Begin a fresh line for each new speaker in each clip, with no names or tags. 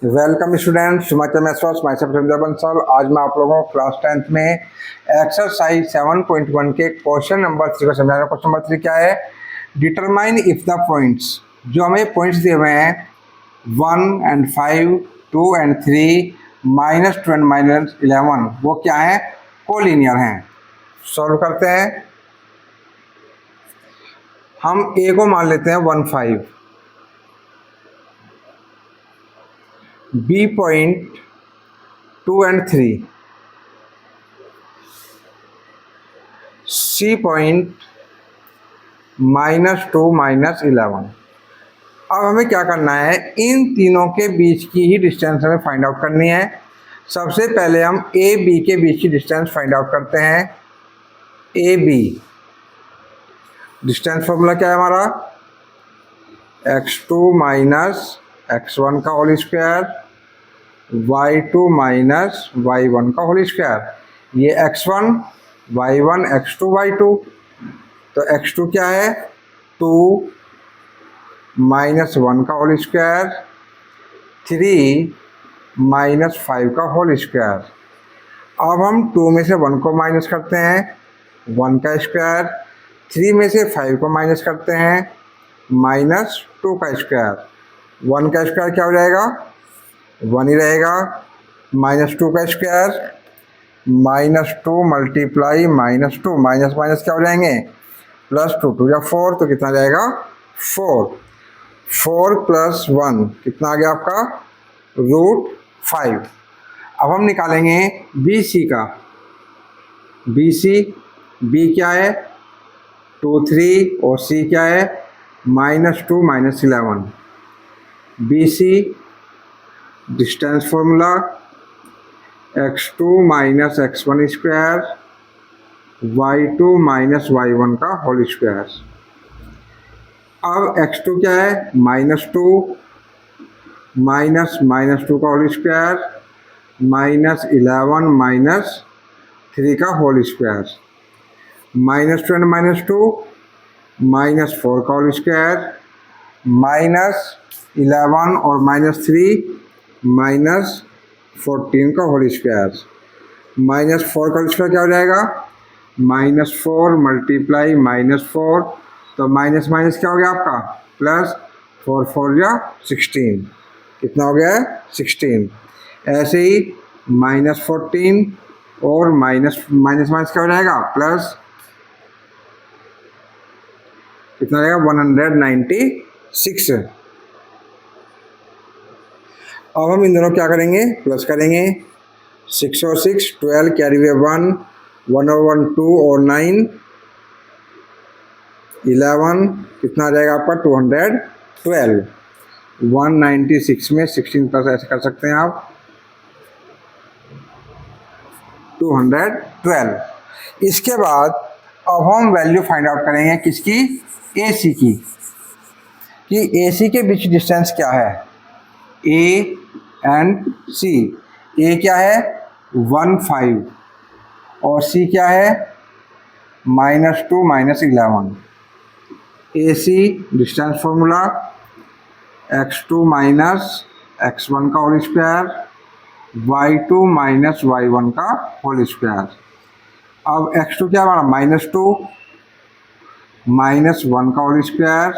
Welcome students, Himachal maths my self Ravindra Bansal. आज मैं आप लोगों को क्लास 10th में एक्सरसाइज 7.1 के क्वेश्चन नंबर 3 को समझा रहा हूँ। क्वेश्चन नंबर 3 क्या है? डिटरमाइन इफ द पॉइंट्स, जो हमें पॉइंट्स दिए हुए हैं 1 and 5, 2 and 3, -2 and -11, वो क्या है? कोलिनियर हैं। सॉल्व करते हैं। हम ए को मान लेते हैं 1, 5, B point 2 and 3, C point -2 -11। अब हमें क्या करना है? इन तीनों के बीच की ही डिस्टेंस हमें फाइंड आउट करनी है। सबसे पहले हम ए बी के बीच की डिस्टेंस फाइंड आउट करते हैं। ए बी डिस्टेंस फॉर्मूला क्या है हमारा? x2 - x1 का होल स्क्वायर, y2 - y1 का होल स्क्वायर। ये x1 y1 x2 y2, तो x2 क्या है? 2 - 1 का होल स्क्वायर, 3 - 5 का होल स्क्वायर। अब हम 2 में से 1 को माइनस करते हैं, 1 का स्क्वायर। 3 में से 5 को माइनस करते हैं, -2 का स्क्वायर। 1 का स्क्वायर क्या हो जाएगा? 1 ही रहेगा। -2 का स्क्वायर, -2 मल्टीप्लाई -2, माइनस माइनस क्या हो जाएंगे? +2, 2 या 4, तो कितना जाएगा? 4। 4 + 1 कितना आ गया आपका? √5। अब हम निकालेंगे बी सी का। बी सी, बी क्या है? 2, 3, और सी क्या है? -2 -11। B C distance formula x2 - x1 square, y2 - y1 का होल स्क्वायर। अब x2 क्या है? -2 -2 का होल स्क्वायर, -11 -3 का होल स्क्वायर। -2 and -2 -4 का होल स्क्वायर, -11 और -3 -14 का होल स्क्वायर। -4 का होल स्क्वायर क्या हो जाएगा? -4 मल्टीप्लाई -4, तो माइनस माइनस क्या हो गया आपका? +4 4 या 16, कितना हो गया है? 16। ऐसे ही -14 और माइनस माइनस क्या हो जाएगा? प्लस कितना रहेगा? 196। अब हम इन दोनों क्या करेंगे? प्लस करेंगे। 6 और 6 12, कैरी हुए 1, 1 और 1 2 और 9 11, कितना आ जाएगा आपका? 212। 196 में 16 प्लस ऐसे कर सकते हैं आप, 212। इसके बाद अब हम वैल्यू फाइंड आउट करेंगे किसकी? ए सी की, कि ए सी के बीच डिस्टेंस क्या है? ए एंड सी। ए क्या है? 1 5, और सी क्या है? -2 -11। ए सी डिस्टेंस फॉर्मूला x2 - x1 का होल स्क्वायर, y2 - y1 का होल स्क्वायर। अब x2 क्या हमारा? -2 -1 का होल स्क्वायर,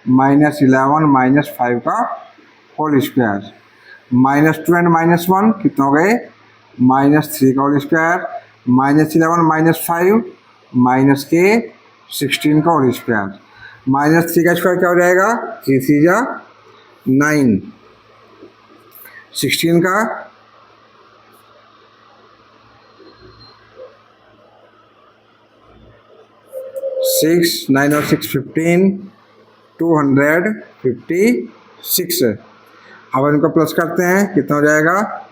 -11 -5 का होल स्क्वायर। -2 and -1 कितना हो गए? -3 का होल स्क्वायर, -11 -5 -16 का होल स्क्वायर। -3 का स्क्वायर क्या हो जाएगा? 3 3 जा 9, 16 का 6, 9 और 6 15, 256। अब इनको प्लस करते हैं, कितना हो जाएगा?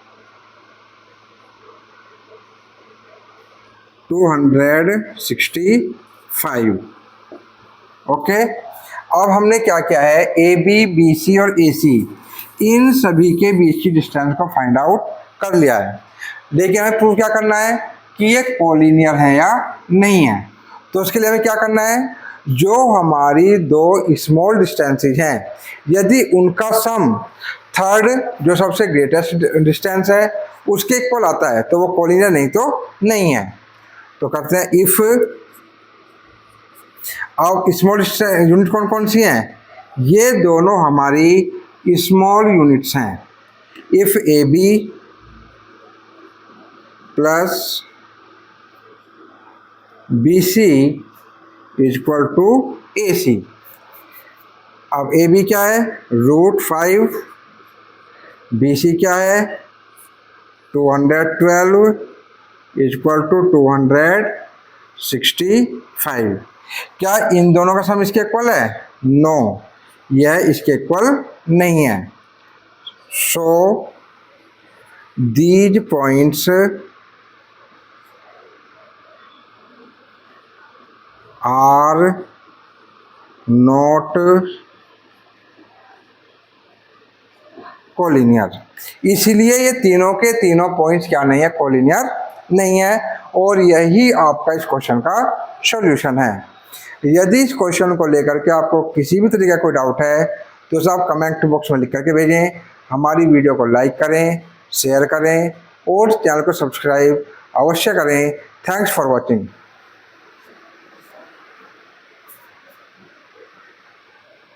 265। ओके। अब हमने क्या किया है? ए बी, बी सी और ए सी, इन सभी के बीच की डिस्टेंस को फाइंड आउट कर लिया है। देखिए हमें प्रूव क्या करना है कि ये कोलिनियर है या नहीं है। तो उसके लिए हमें क्या करना है? जो हमारी दो स्मॉल डिस्टेंसेज हैं, यदि उनका सम थर्ड जो सबसे ग्रेटेस्ट डिस्टेंस है उसके इक्वल आता है तो वो कोलिनियर नहीं तो नहीं है। तो करते हैं इफ, अब स्मॉल यूनिट कौन कौन सी हैं, ये दोनों हमारी स्मॉल यूनिट्स हैं। If A B plus B C equal to A C. अब ए बी क्या है, √5, बी सी क्या है 212 इक्वल टू 265। क्या इन दोनों का सम इसके इक्वल है, नो, यह इसके इक्वल नहीं है। So these points are not collinear, इसलिए ये तीनों के तीनों पॉइंट्स क्या नहीं है, कोलिनियर नहीं है। और यही आपका इस क्वेश्चन का सॉल्यूशन है। यदि इस क्वेश्चन को लेकर के आपको किसी भी तरीके का कोई डाउट है तो सब कमेंट बॉक्स में लिख करके भेजें। हमारी वीडियो को लाइक करें, शेयर करें और चैनल को सब्सक्राइब अवश्य करें। Thanks for watching.